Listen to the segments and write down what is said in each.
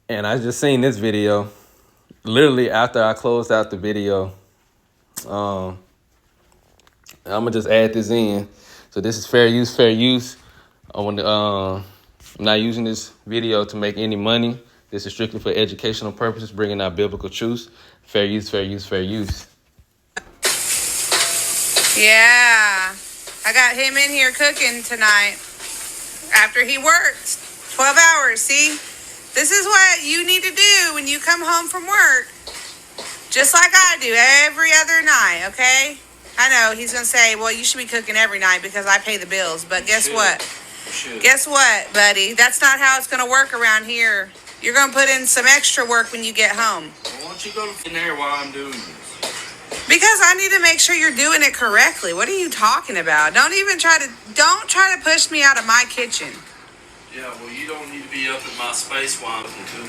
And I just seen this video. Literally after I closed out the video, I'm gonna just add this in. So this is fair use, fair use. I'm not using this video to make any money. This is strictly for educational purposes, bringing out biblical truths. Fair use, fair use, fair use. Yeah, I got him in here cooking tonight after he worked 12 hours. See, this is what you need to do when you come home from work, just like I do every other night, okay? I know he's going to say, well, you should be cooking every night because I pay the bills. But guess what? Guess what, buddy? That's not how it's going to work around here. You're going to put in some extra work when you get home. Well, why don't you go in there while I'm doing this? Because I need to make sure you're doing it correctly. What are you talking about? Don't try to push me out of my kitchen. Yeah, well, you don't need to be up in my space while I'm cooking.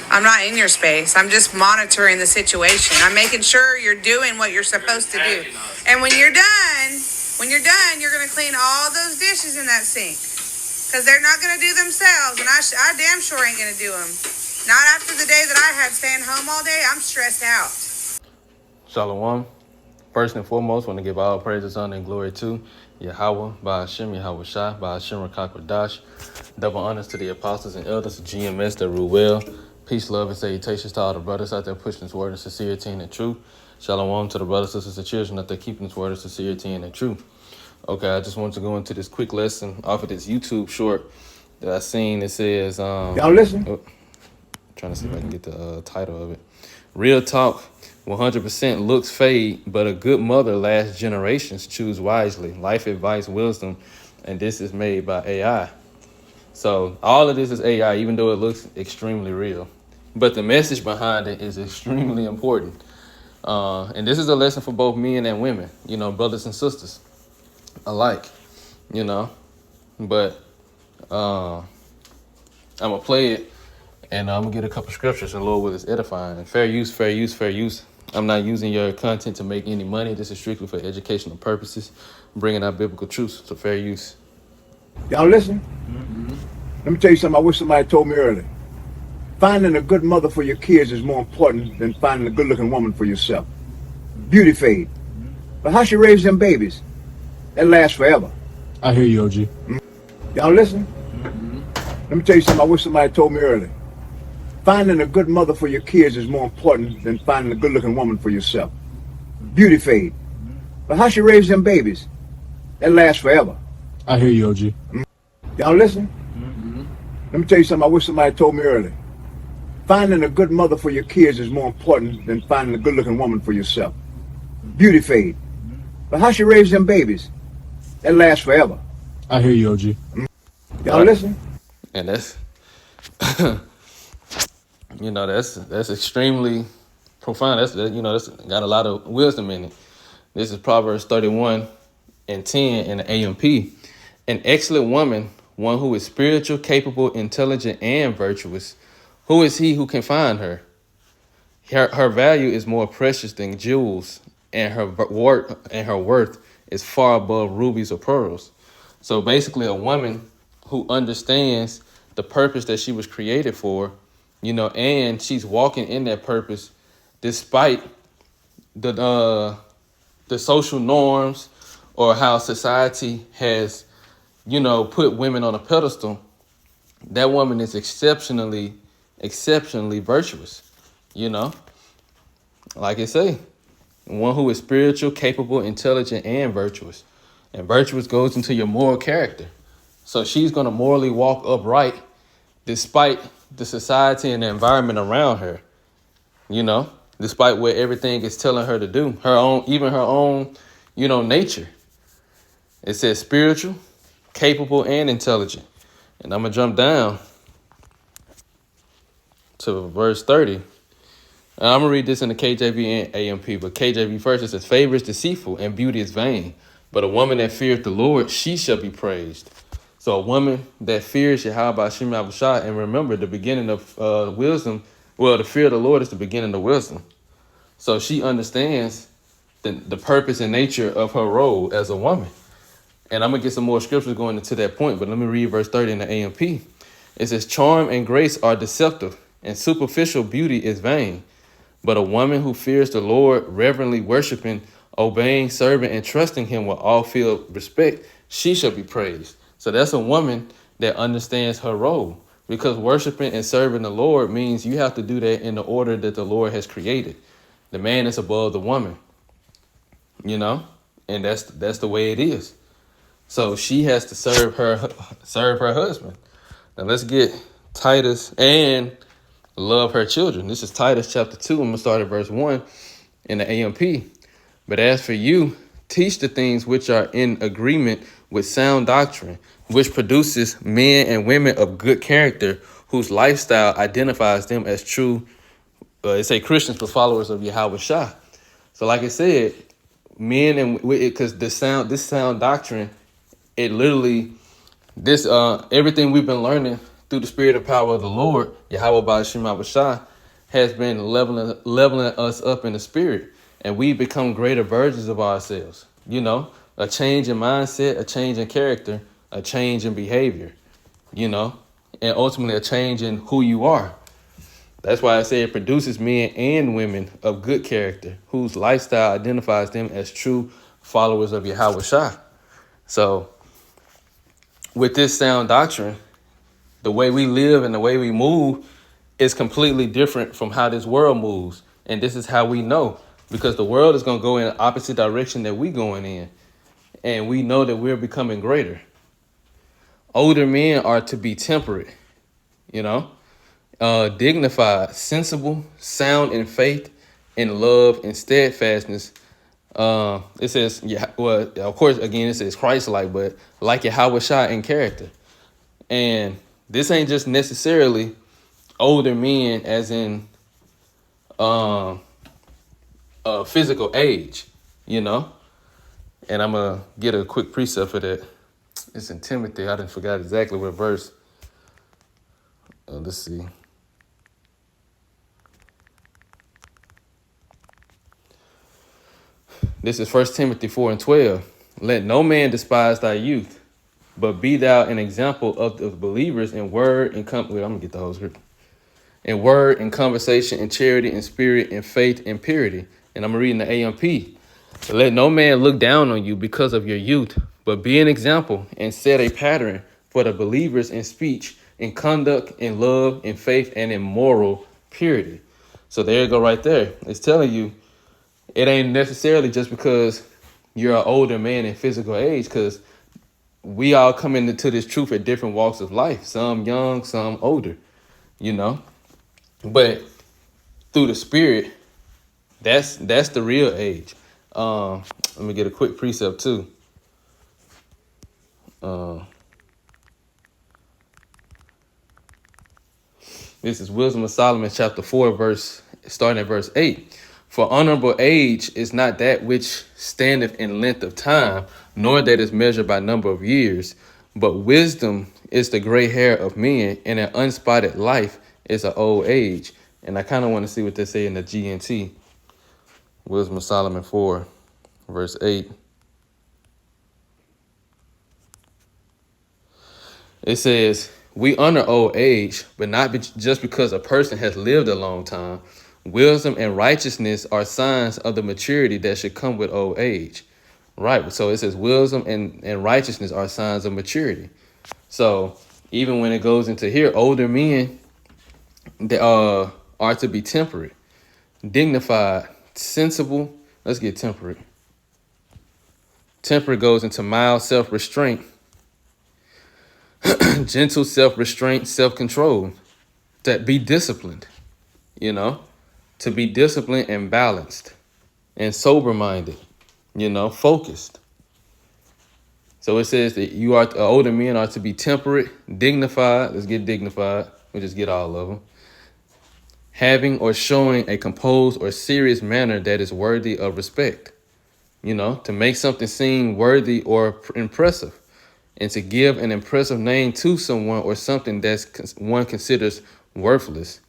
I'm not in your space. I'm just monitoring the situation. I'm making sure you're doing what you're supposed to do. And when you're done, you're going to clean all those dishes in that sink. Because they're not going to do themselves. And I damn sure ain't going to do them. Not after the day that I had staying home all day. I'm stressed out. Shalom. First and foremost, want to give all praises, honor, and glory to Yahweh, Ba'ashem, Yahweh Shai, Ba'ashem, Rakakwadash. Double honors to the apostles and elders of GMS that rule well. Peace, love, and salutations to all the brothers out there pushing this word of sincerity and truth. Shalom to the brothers, sisters, and children out there keeping this word of sincerity and truth. Okay, I just wanted to go into this quick lesson off of this YouTube short that I seen. It says, y'all listen. Trying to see if I can get the title of it. Real talk. 100% looks fade, but a good mother lasts generations. Choose wisely. Life advice, wisdom, and this is made by AI. So all of this is AI, even though it looks extremely real. But the message behind it is extremely important. And this is a lesson for both men and women, brothers and sisters alike, But I'm going to play it, and I'm going to get a couple scriptures, and Lord will is edifying. Fair use, fair use, fair use. I'm not using your content to make any money. This is strictly for educational purposes, bringing out biblical truths. So fair use. Y'all listen? Mm-hmm. Let me tell you something I wish somebody told me earlier. Finding a good mother for your kids is more important than finding a good-looking woman for yourself. Beauty fade. But how she raise them babies? That lasts forever. I hear you, OG. Mm-hmm. Y'all listen? Mm-hmm. Let me tell you something I wish somebody told me earlier. Finding a good mother for your kids is more important than finding a good-looking woman for yourself. Beauty fade. But how she raise them babies? That lasts forever. I hear you, OG. Mm-hmm. Y'all listen? Mm-hmm. Let me tell you something I wish somebody told me earlier. Finding a good mother for your kids is more important than finding a good-looking woman for yourself. Beauty fade. But how she raise them babies? That lasts forever. I hear you, OG. Mm-hmm. Y'all listen? And that's... that's extremely profound. That's got a lot of wisdom in it. This is Proverbs 31:10 in the AMP. An excellent woman, one who is spiritual, capable, intelligent, and virtuous. Who is he who can find her? Her value is more precious than jewels, and her worth is far above rubies or pearls. So basically, a woman who understands the purpose that she was created for, and she's walking in that purpose despite the social norms or how society has, put women on a pedestal. That woman is exceptionally virtuous, Like I say, one who is spiritual, capable, intelligent, and virtuous. And virtuous goes into your moral character. So she's going to morally walk upright despite the society and the environment around her, despite what everything is telling her to do, her own, nature. It says spiritual, capable, and intelligent. And I'm going to jump down to verse 30. And I'm going to read this in the KJV and AMP, but KJV first, it says, favor is deceitful and beauty is vain, but a woman that feareth the Lord, she shall be praised. So a woman that fears Yahweh Shem Yahushua, and remember the beginning of wisdom, the fear of the Lord is the beginning of wisdom. So she understands the purpose and nature of her role as a woman. And I'm going to get some more scriptures going into that point, but let me read verse 30 in the AMP. It says, charm and grace are deceptive, and superficial beauty is vain. But a woman who fears the Lord, reverently worshiping, obeying, serving, and trusting him with all filled respect, she shall be praised. So that's a woman that understands her role, because worshiping and serving the Lord means you have to do that in the order that the Lord has created. The man is above the woman, you know, and that's the way it is. So she has to serve her husband. Now let's get Titus and love her children. This is Titus chapter 2. I'm going to start at verse 1 in the AMP. But as for you, teach the things which are in agreement with sound doctrine, which produces men and women of good character, whose lifestyle identifies them as true, they say Christians, but followers of Yahweh Shah. So like I said, men and because this sound doctrine, it literally, everything we've been learning through the spirit and power of the Lord, Yahweh Ba'ashim Shah, has been leveling us up in the spirit. And we become greater versions of ourselves. You know, a change in mindset, a change in character, a change in behavior, you know, and ultimately a change in who you are. That's why I say it produces men and women of good character, whose lifestyle identifies them as true followers of Yahweh Shah. So with this sound doctrine, the way we live and the way we move is completely different from how this world moves. And this is how we know, because the world is going to go in the opposite direction that we're going in. And we know that we're becoming greater. Older men are to be temperate, you know, dignified, sensible, sound in faith, in love, and steadfastness. It says, yeah, well, of course, again, it says Christ-like, but like Yahweh Shah in character. And this ain't just necessarily older men as in physical age, you know. And I'm going to get a quick precept for that. It's in Timothy. I didn't forget exactly what verse. Let's see. This is 1 Timothy 4:12. Let no man despise thy youth, but be thou an example of the believers in word and I'm going to get the whole script. In word and conversation, in charity, in spirit, in faith, and purity. And I'm reading the AMP. Let no man look down on you because of your youth, but be an example and set a pattern for the believers in speech, in conduct, in love, in faith, and in moral purity. So there you go right there. It's telling you it ain't necessarily just because you're an older man in physical age, because we all come into this truth at different walks of life. Some young, some older, you know. But through the spirit, that's the real age. Let me get a quick precept too. This is Wisdom of Solomon, chapter 4, starting at verse 8. For honorable age is not that which standeth in length of time, nor that is measured by number of years, but wisdom is the gray hair of men, and an unspotted life is an old age. And I kind of want to see what they say in the GNT. Wisdom of Solomon 4, verse 8. It says, we honor old age, but not just because a person has lived a long time. Wisdom and righteousness are signs of the maturity that should come with old age. Right. So it says wisdom and righteousness are signs of maturity. So even when it goes into here, older men they are to be temperate, dignified, sensible. Let's get temperate. Temperate goes into mild self-restraint, gentle self-restraint, self-control, that be disciplined, you know, to be disciplined and balanced and sober-minded, you know, focused. So it says that older men are to be temperate, dignified. Let's get dignified. We'll just get all of them. Having or showing a composed or serious manner that is worthy of respect, you know, to make something seem worthy or impressive, and to give an impressive name to someone or something that's one considers worthless,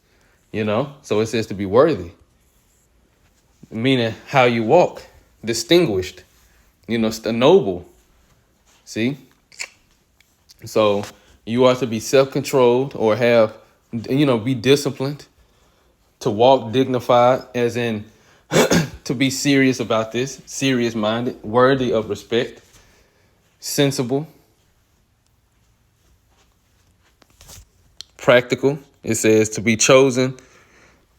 you know. So it says to be worthy, meaning how you walk, distinguished, you know, noble. See? So You are to be self-controlled or have, be disciplined, to walk dignified, as in to be serious about this, serious-minded, worthy of respect, sensible, practical. It says to be chosen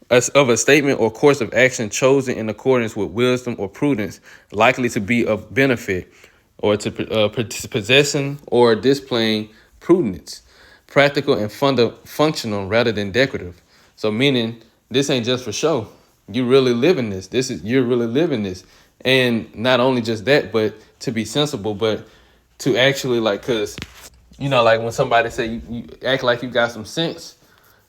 as of a statement or course of action chosen in accordance with wisdom or prudence, likely to be of benefit, or to possessing or displaying prudence, practical and functional rather than decorative. So meaning this ain't just for show. You really living this. You're really living this. And not only just that, but to be sensible, but to actually cause like when somebody say you act like you got some sense,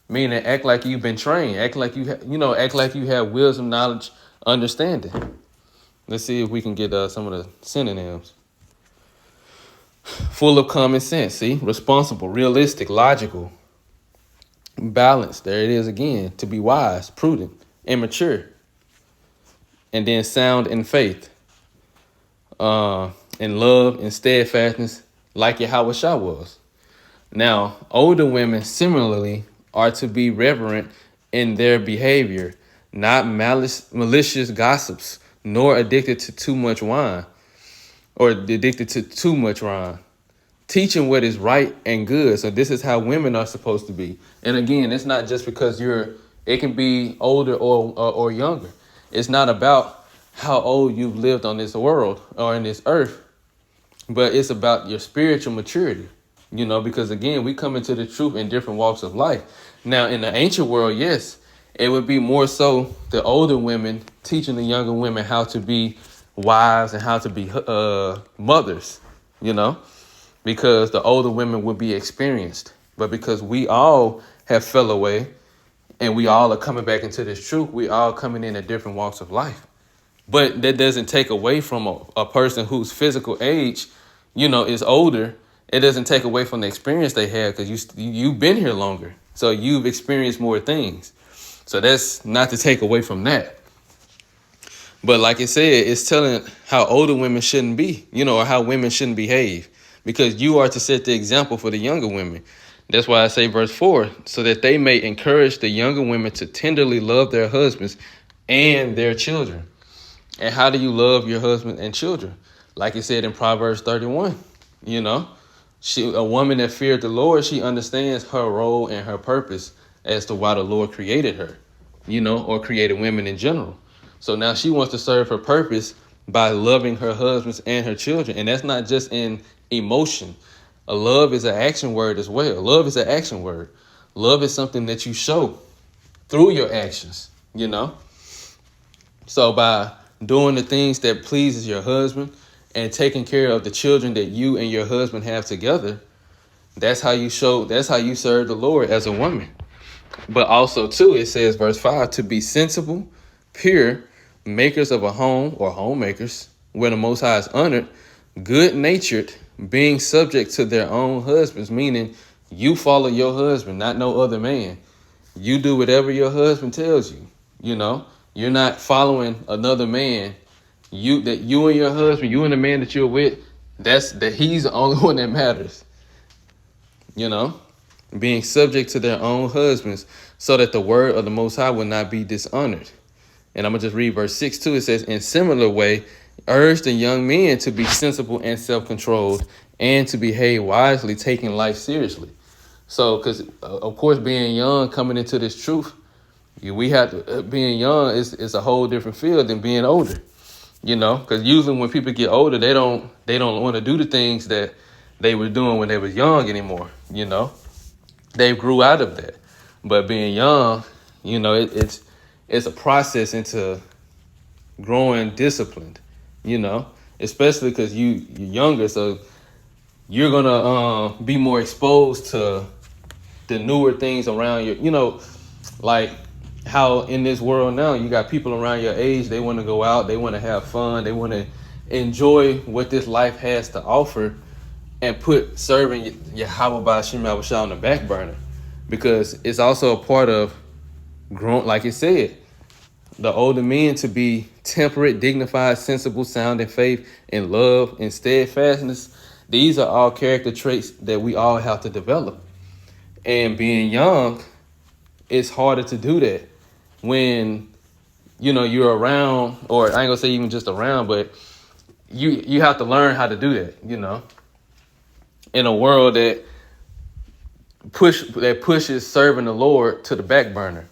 meaning act like you've been trained, act like act like you have wisdom, knowledge, understanding. Let's see if we can get some of the synonyms. Full of common sense, see? Responsible, realistic, logical, balanced. There it is again. To be wise, prudent, and mature. And then sound in faith, in love, and steadfastness, like Yahweh Shah was. Now, older women similarly are to be reverent in their behavior, not malicious gossips, nor addicted to too much wine, or addicted to too much wine, teaching what is right and good. So this is how women are supposed to be. And again, it's not just because it can be older or younger. It's not about how old you've lived on this world or in this earth, but it's about your spiritual maturity, because again, we come into the truth in different walks of life. Now, in the ancient world, yes, it would be more so the older women teaching the younger women how to be wives and how to be mothers, because the older women would be experienced. But because we all have fell away and we all are coming back into this truth, we all coming in at different walks of life. But that doesn't take away from a person whose physical age, is older. It doesn't take away from the experience they have, because you've been here longer. So you've experienced more things. So that's not to take away from that. But like I said, it's telling how older women shouldn't be, or how women shouldn't behave, because you are to set the example for the younger women. That's why I say verse 4, so that they may encourage the younger women to tenderly love their husbands and their children. And how do you love your husband and children? Like it said in Proverbs 31, a woman that feared the Lord, she understands her role and her purpose as to why the Lord created her, or created women in general. So now she wants to serve her purpose by loving her husbands and her children. And that's not just in emotion. A love is an action word as well. Love is an action word. Love is something that you show through your actions, So by doing the things that pleases your husband and taking care of the children that you and your husband have together, that's how you serve the Lord as a woman. But also too, it says verse 5, to be sensible, pure, makers of a home or homemakers, where the Most High is honored, good-natured, being subject to their own husbands, meaning you follow your husband, not no other man. You do whatever your husband tells you, You're not following another man. You and your husband, you and the man that you're with, he's the only one that matters. Being subject to their own husbands, so that the word of the Most High will not be dishonored. And I'm going to just read verse 6 too. It says, in similar way, urge the young men to be sensible and self-controlled, and to behave wisely, taking life seriously. So, because of course, being young, coming into this truth, we have to, being young is a whole different field than being older, because usually when people get older, they don't want to do the things that they were doing when they was young anymore. They grew out of that. But being young, it's a process into growing disciplined, especially because you're younger. So you're going to be more exposed to the newer things around you, like how in this world now you got people around your age, they want to go out, they want to have fun, they want to enjoy what this life has to offer, and put serving Yahweh B'Shem Yahushua on the back burner, because it's also a part of growing, like it said, the older men to be temperate, dignified, sensible, sound in faith, in love, in steadfastness, These are all character traits that we all have to develop. And being young, it's harder to do that when, you know, you're around, or I ain't gonna say even just around, but you have to learn how to do that, you know, in a world that pushes serving the Lord to the back burner.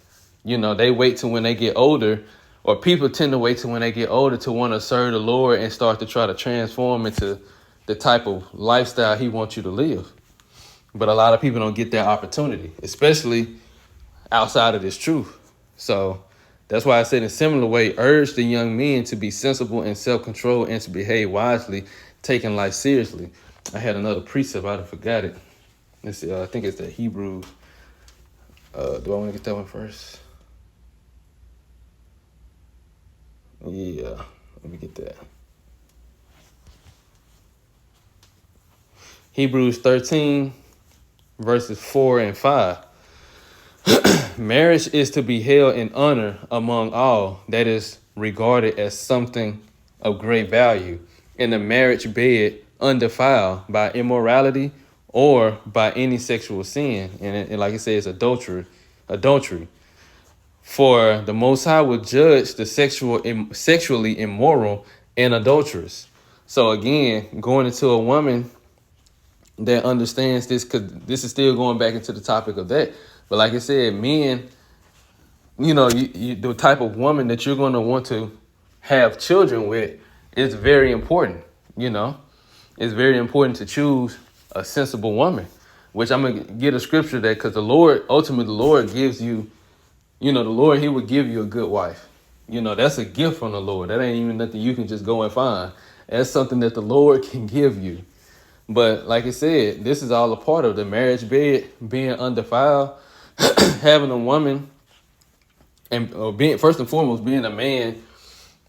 You know, they wait till when they get older, or people tend to wait till when they get older to want to serve the Lord and start to try to transform into the type of lifestyle he wants you to live. But a lot of people don't get that opportunity, especially outside of this truth. So that's why I said in a similar way, urge the young men to be sensible and self-controlled and to behave wisely, taking life seriously. I had another precept, I forgot it. Let's see, I think it's the Hebrews. Do I want to get that one first? Yeah, let me get that. Hebrews 13, verses 4 and 5. Marriage is to be held in honor among all, that is regarded as something of great value, and the marriage bed undefiled by immorality or by any sexual sin. And like I said, it's adultery. For the Most High will judge the sexually immoral and adulterous. So again, going into a woman that understands this, because this is still going back into the topic of that. But like I said, men, you know, the type of woman that you're going to want to have children with is very important. You know, it's very important to choose a sensible woman, which I'm going to get a scripture that, because the Lord, ultimately the Lord gives you, you know, the Lord, he would give you a good wife. You know, that's a gift from the Lord. That ain't even nothing you can just go and find. That's something that the Lord can give you. But like I said, this is all a part of the marriage bed being undefiled, having a woman, and being, first and foremost, being a man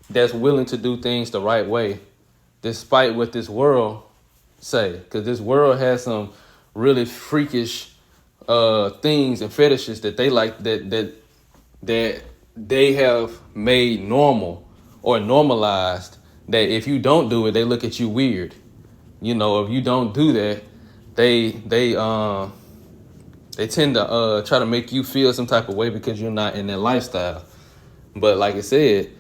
that's willing to do things the right way, despite what this world say. Because this world has some really freakish things and fetishes that they like, that they have made normal or normalized, that if you don't do it, they look at you weird. You know, if you don't do that, they tend to try to make you feel some type of way because you're not in their lifestyle. But like I said,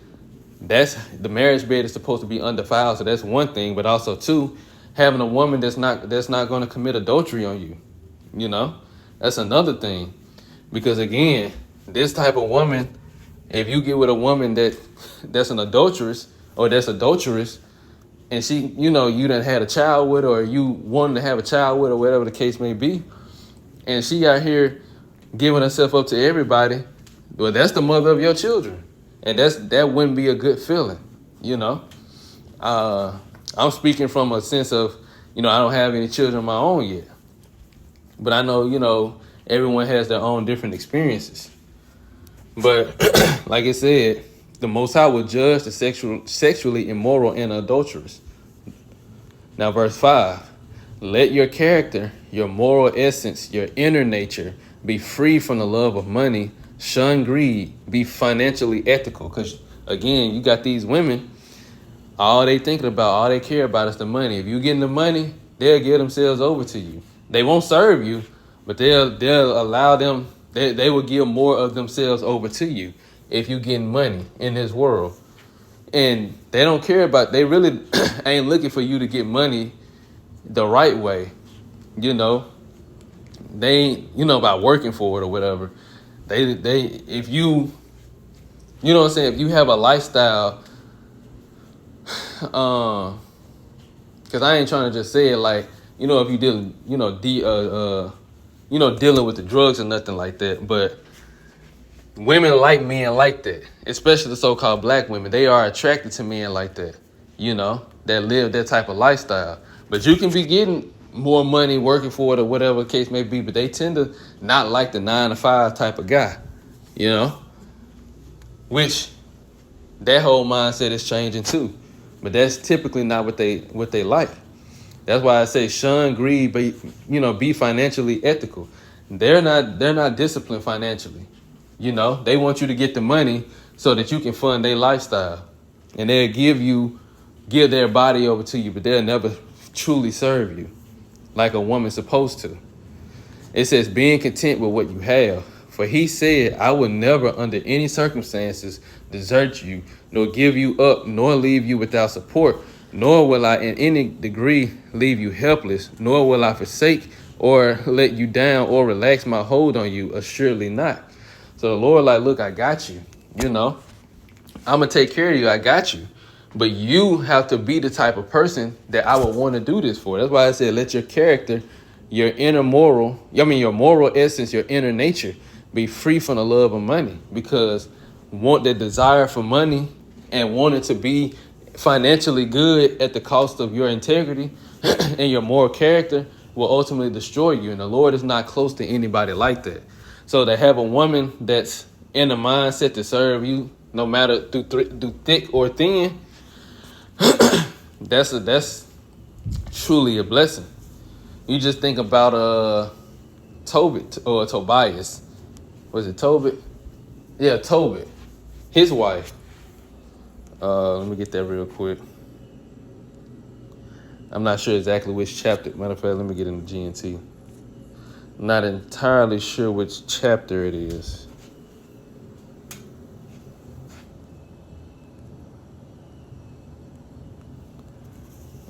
that's the marriage bed is supposed to be undefiled. So that's one thing. But also, two, having a woman that's not going to commit adultery on you. You know, that's another thing. Because again, this type of woman, if you get with a woman that's an adulteress or that's adulterous, and she, you know, you done had a child with her, or you wanted to have a child with her, whatever the case may be, and she out here giving herself up to everybody, well, that's the mother of your children. And that wouldn't be a good feeling, you know. I'm speaking from a sense of, you know, I don't have any children of my own yet. But I know, you know, everyone has their own different experiences. But like I said, the Most High will judge the sexually immoral and adulterous. Now, verse 5, let your character, your moral essence, your inner nature be free from the love of money, shun greed, be financially ethical. Because, again, you got these women, all they thinking about, all they care about is the money. If you getting the money, they'll give themselves over to you. They won't serve you, but they'll allow them, they will give more of themselves over to you if you getting money in this world. And they don't care about, they really ain't looking for you to get money the right way. You know, they ain't, you know, about working for it or whatever. They if you know what I'm saying, if you have a lifestyle, because I ain't trying to just say it like, you know, if you dealing, you know, dealing with the drugs or nothing like that, but women like men like that, especially the so-called black women. They are attracted to men like that, you know, that live that type of lifestyle. But you can be getting more money working for it or whatever the case may be, but they tend to not like the 9-to-5 type of guy, you know, which that whole mindset is changing too. But that's typically not what they like. That's why I say shun greed, but, you know, be financially ethical. They're not disciplined financially. You know, they want you to get the money so that you can fund their lifestyle, and they'll give their body over to you, but they'll never truly serve you like a woman's supposed to. It says, being content with what you have. For he said, I will never under any circumstances desert you, nor give you up, nor leave you without support, nor will I in any degree leave you helpless, nor will I forsake or let you down or relax my hold on you, assuredly not. So the Lord like, look, I got you, you know. I'm going to take care of you. I got you. But you have to be the type of person that I would want to do this for. That's why I said, let your character, your inner moral, your moral essence, your inner nature be free from the love of money. Because want the desire for money and wanting to be financially good at the cost of your integrity and your moral character will ultimately destroy you. And the Lord is not close to anybody like that. So to have a woman that's in the mindset to serve you, no matter through thick or thin, that's truly a blessing. You just think about Tobit or Tobias. Was it Tobit? Yeah, Tobit. His wife. Let me get that real quick. I'm not sure exactly which chapter. Matter of fact, let me get into GNT. Not entirely sure which chapter it is.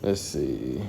Let's see.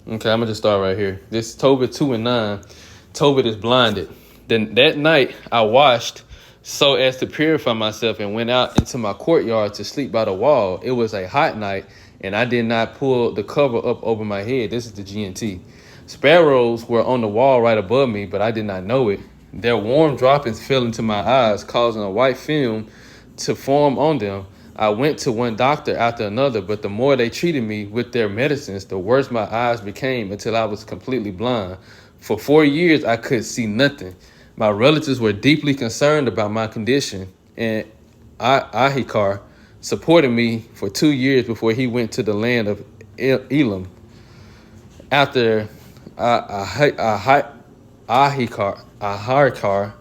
Okay, I'm going to just start right here. This Tobit 2:9. Tobit is blinded. Then that night I washed so as to purify myself and went out into my courtyard to sleep by the wall. It was a hot night, and I did not pull the cover up over my head. This is the GNT. Sparrows were on the wall right above me, but I did not know it. Their warm droppings fell into my eyes, causing a white film to form on them. I went to one doctor after another, but the more they treated me with their medicines, the worse my eyes became until I was completely blind. For 4 years, I could see nothing. My relatives were deeply concerned about my condition, and Ahikar supported me for 2 years before he went to the land of Elam. After Ahikar, I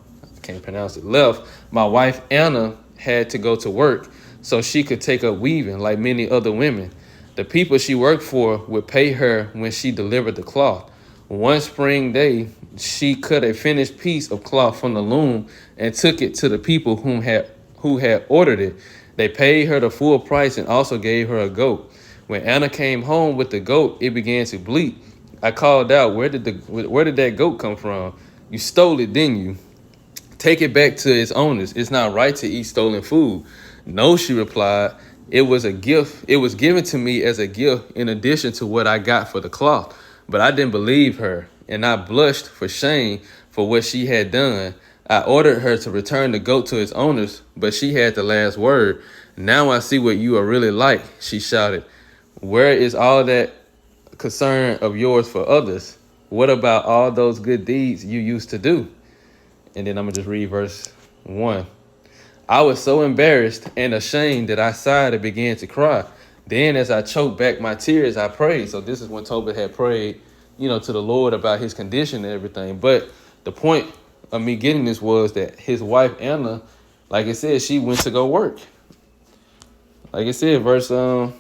can't pronounce it, left, my wife Anna had to go to work so she could take up weaving like many other women. The people she worked for would pay her when she delivered the cloth. One spring day, she cut a finished piece of cloth from the loom and took it to the people who had ordered it. They paid her the full price and also gave her a goat. When Anna came home with the goat, it began to bleat. I called out, where did that goat come from? You stole it, didn't you? Take it back to its owners. It's not right to eat stolen food. No, she replied. It was a gift. It was given to me as a gift in addition to what I got for the cloth. But I didn't believe her, and I blushed for shame for what she had done. I ordered her to return the goat to its owners, but she had the last word. Now I see what you are really like, she shouted. Where is all that concern of yours for others? What about all those good deeds you used to do? And then I'm going to just read verse 1. I was so embarrassed and ashamed that I sighed and began to cry. Then as I choked back my tears, I prayed. So this is when Tobit had prayed, to the Lord about his condition and everything. But the point of me getting this was that his wife, Anna, like it said, she went to go work. Like it said, verse 11.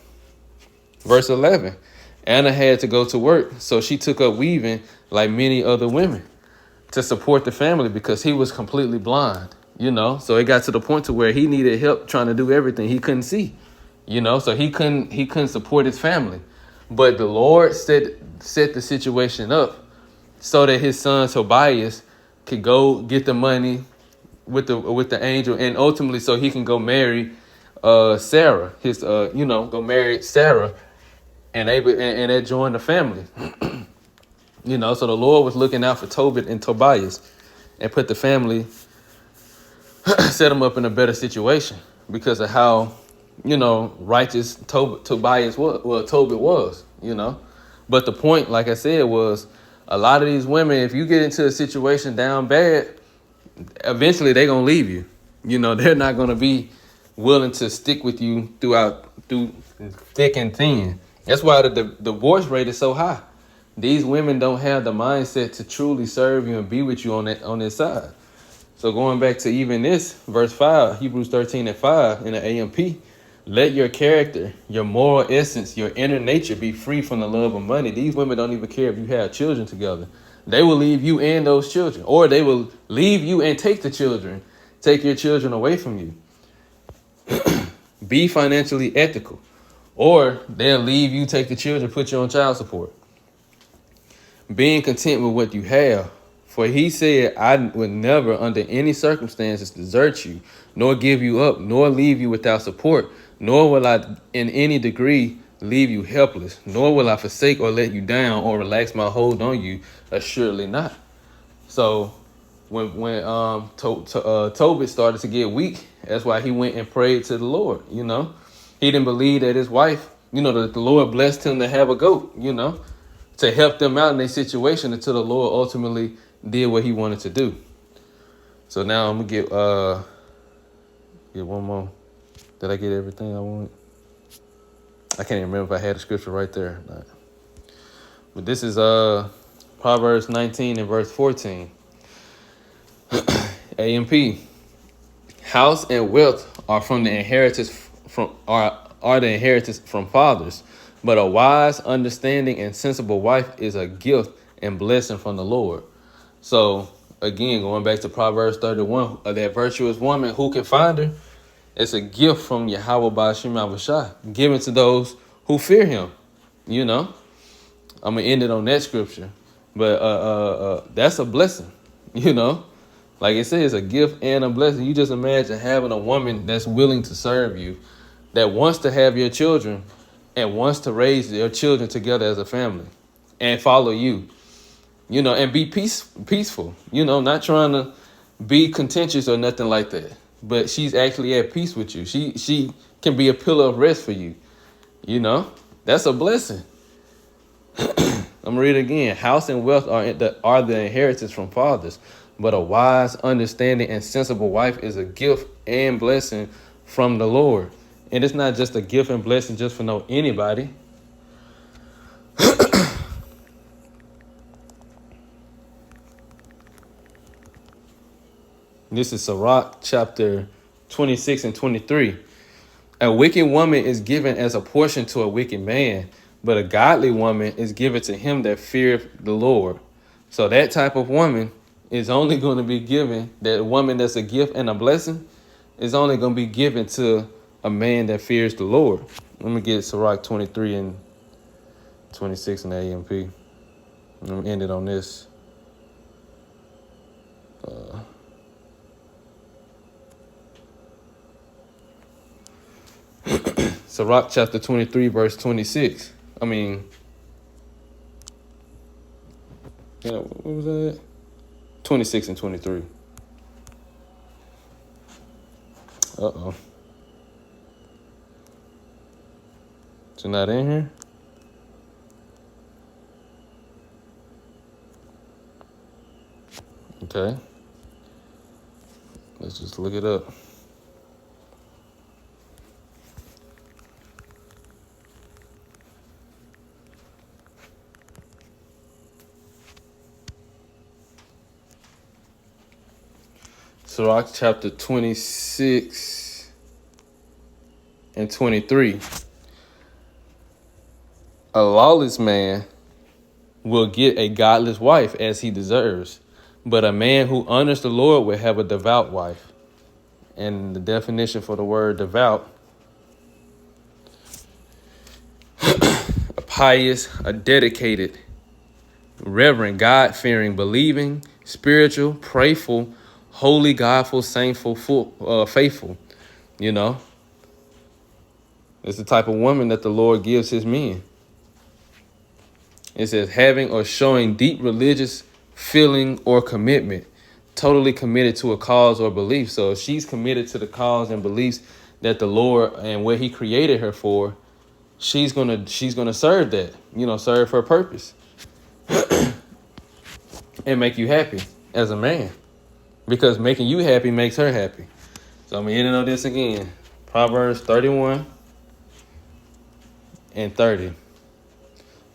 Anna had to go to work, so she took up weaving like many other women to support the family because he was completely blind, So it got to the point to where he needed help trying to do everything. He couldn't see, so he couldn't support his family. But the Lord set the situation up so that his son Tobias could go get the money with the angel, and ultimately so he can go marry Sarah, go marry Sarah, and that joined the family. So the Lord was looking out for Tobit and Tobias and put the family, set them up in a better situation because of how, righteous Tobias was. Well, Tobit was, But the point, like I said, was a lot of these women, if you get into a situation down bad, eventually they're going to leave you. They're not going to be willing to stick with you through thick and thin. That's why the divorce rate is so high. These women don't have the mindset to truly serve you and be with you on this side. So going back to even this, verse 5, Hebrews 13 and 5 in the AMP, let your character, your moral essence, your inner nature be free from the love of money. These women don't even care if you have children together. They will leave you and those children, or they will leave you and take the children, take your children away from you. Be financially ethical, or they'll leave you, take the children, put you on child support. Being content with what you have. For he said, I would never under any circumstances desert you, nor give you up, nor leave you without support, nor will I in any degree leave you helpless, nor will I forsake or let you down or relax my hold on you, assuredly not. So when Tobit started to get weak, that's why he went and prayed to the Lord, you know. He didn't believe that his wife, you know, that the Lord blessed him to have a goat, you know, to help them out in their situation until the Lord ultimately did what he wanted to do. So now I'm gonna get one more. Did I get everything I wanted? I can't even remember if I had the scripture right there or not. But this is Proverbs 19 and verse 14. AMP. House and wealth are from the inheritance are the inheritance from fathers, but a wise, understanding, and sensible wife is a gift and blessing from the Lord. So again, going back to Proverbs 31, that virtuous woman, who can find her? It's a gift from Yahweh Ba'ashem Avashai, given to those who fear him. You know, I'm gonna end it on that scripture, but that's a blessing. You know, like it says, a gift and a blessing. You just imagine having a woman that's willing to serve you, that wants to have your children, and wants to raise their children together as a family, and follow you. You know, and be peaceful. You know, not trying to be contentious or nothing like that. But she's actually at peace with you. She can be a pillar of rest for you. You know, that's a blessing. I'm gonna read it again. House and wealth are the inheritance from fathers, but a wise, understanding, and sensible wife is a gift and blessing from the Lord. And it's not just a gift and blessing just for anybody. This is Sirach chapter 26 and 23. A wicked woman is given as a portion to a wicked man, but a godly woman is given to him that feareth the Lord. So that type of woman is only going to be given, that woman that's a gift and a blessing is only going to be given to a man that fears the Lord. Let me get Sirach 23 and 26 in the AMP. I'm end it on this. Sirach chapter 23, verse 26. I mean, what was that? 26 and 23. Uh-oh. It's not in here? Okay. Let's just look it up. Sirach chapter 26 and 23. A lawless man will get a godless wife as he deserves, but a man who honors the Lord will have a devout wife. And the definition for the word devout: a pious, a dedicated, reverent, God-fearing, believing, spiritual, prayerful, holy, godful, saintful, faithful. You know, it's the type of woman that the Lord gives his men. It says having or showing deep religious feeling or commitment, totally committed to a cause or belief. So if she's committed to the cause and beliefs that the Lord and what he created her for, she's gonna serve that, you know, serve her purpose and make you happy as a man, because making you happy makes her happy. So I'm gonna end on this again. Proverbs 31 and 30.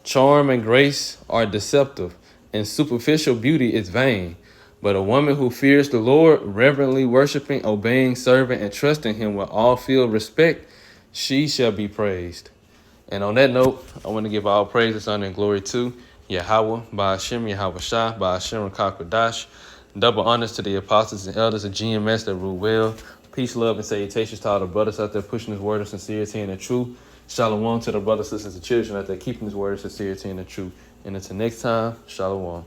Charm and grace are deceptive, and superficial beauty is vain. But a woman who fears the Lord, reverently worshiping, obeying, serving, and trusting him with all filled respect, she shall be praised. And on that note, I want to give all praises, honor, and glory to Yahweh, Ba'ashem, Yahweh Shah, Ba'ashem, Rakakwadash. Double honors to the apostles and elders of GMS that rule well. Peace, love, and salutations to all the brothers out there pushing this word of sincerity and the truth. Shalom to the brothers, sisters, and children out there keeping this word of sincerity and the truth. And until next time, shalom.